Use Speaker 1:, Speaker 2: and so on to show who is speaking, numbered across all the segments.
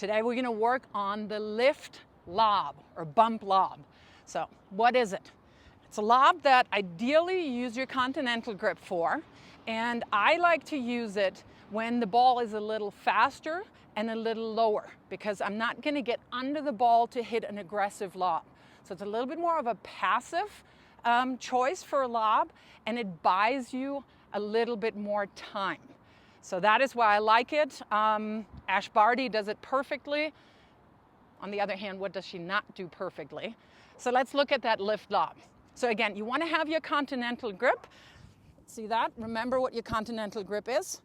Speaker 1: Today we're going to work on the lift lob or bump lob. So what is it? It's a lob that ideally you use your continental grip for, and I like to use it when the ball is a little faster and a little lower because I'm not going to get under the ball to hit an aggressive lob. So it's a little bit more of a passive choice for a lob, and it buys you a little bit more time. So that is why I like it. Ash Barty does it perfectly. On the other hand, what does she not do perfectly? So let's look at that lift lob. So again, you want to have your continental grip. See that? Remember what your continental grip is.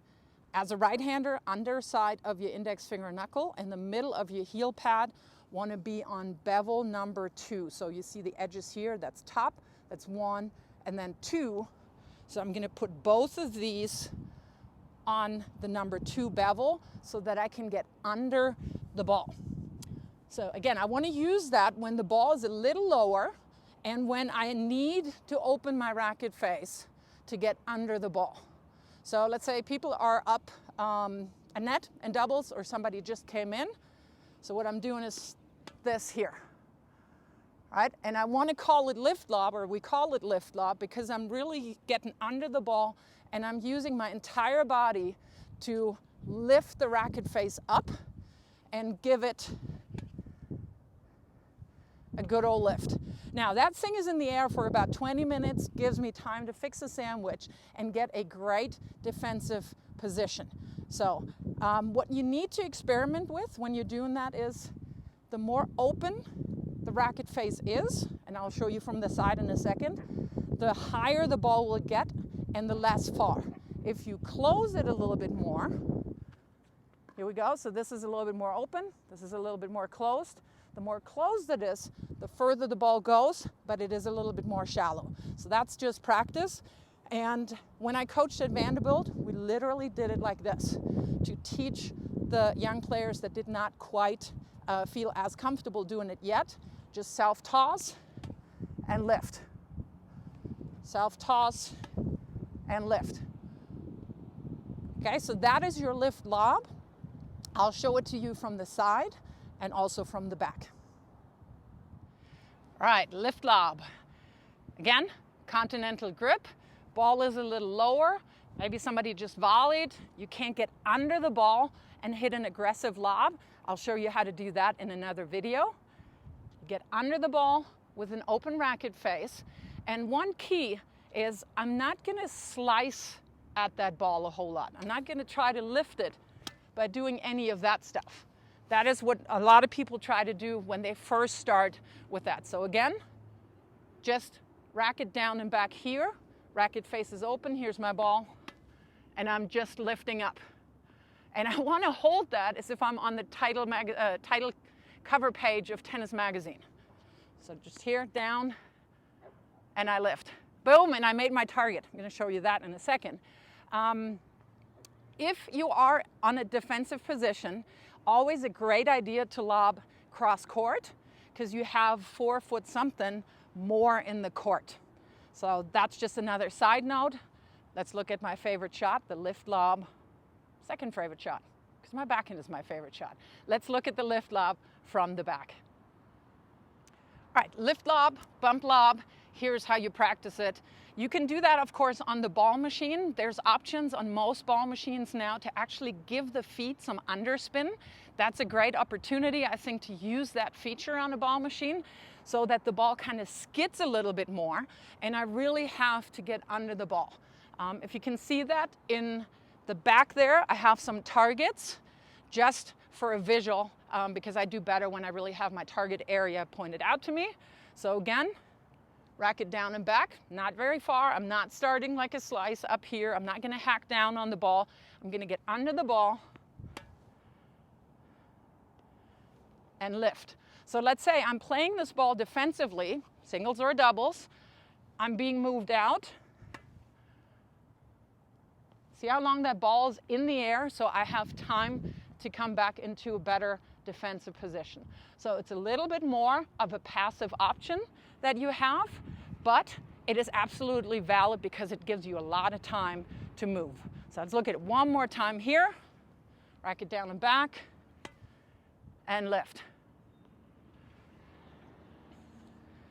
Speaker 1: As a right-hander, underside of your index finger knuckle and the middle of your heel pad want to be on bevel number 2. So you see the edges here, that's top, that's 1, and then 2. So I'm going to put both of these on the number 2 bevel so that I can get under the ball. So again, I want to use that when the ball is a little lower and when I need to open my racket face to get under the ball. So let's say people are up a net and doubles, or somebody just came in. So what I'm doing is this here, right? And I want to call it lift lob, or we call it lift lob, because I'm really getting under the ball and I'm using my entire body to lift the racket face up and give it a good old lift. Now that thing is in the air for about 20 minutes, gives me time to fix a sandwich and get a great defensive position. So what you need to experiment with when you're doing that is the more open the racket face is, and I'll show you from the side in a second, the higher the ball will get and the less far. If you close it a little bit more, here we go, so this is a little bit more open, this is a little bit more closed. The more closed it is, the further the ball goes, but it is a little bit more shallow. So that's just practice. And when I coached at Vanderbilt, we literally did it like this to teach the young players that did not quite feel as comfortable doing it yet. Just self-toss and lift. Self-toss and lift. Okay, so that is your lift lob. I'll show it to you from the side and also from the back. All right, lift lob. Again, continental grip. Ball is a little lower. Maybe somebody just volleyed. You can't get under the ball and hit an aggressive lob. I'll show you how to do that in another video. Get under the ball with an open racket face. And one key is I'm not going to slice at that ball a whole lot. I'm not going to try to lift it by doing any of that stuff. That is what a lot of people try to do when they first start with that. So again, just racket down and back here. Racket face is open. Here's my ball. And I'm just lifting up. And I want to hold that as if I'm on the title cover page of Tennis Magazine. So just here, down, and I lift. Boom, and I made my target. I'm going to show you that in a second. If you are on a defensive position, always a great idea to lob cross court because you have 4 foot something more in the court. So that's just another side note. Let's look at my favorite shot, the lift lob. Second favorite shot, because my backhand is my favorite shot. Let's look at the lift lob from the back. All right, lift lob, bump lob. Here's how you practice it. You can do that, of course, on the ball machine. There's options on most ball machines now to actually give the feet some underspin. That's a great opportunity, I think, to use that feature on a ball machine so that the ball kind of skids a little bit more, and I really have to get under the ball. If you can see that in the back there, I have some targets just for a visual because I do better when I really have my target area pointed out to me. So again, racket down and back, not very far. I'm not starting like a slice up here. I'm not going to hack down on the ball. I'm going to get under the ball and lift. So let's say I'm playing this ball defensively, singles or doubles. I'm being moved out. See how long that ball's in the air, so I have time to come back into a better defensive position. So it's a little bit more of a passive option that you have, but it is absolutely valid because it gives you a lot of time to move. So let's look at it one more time here. Racket down and back. and lift.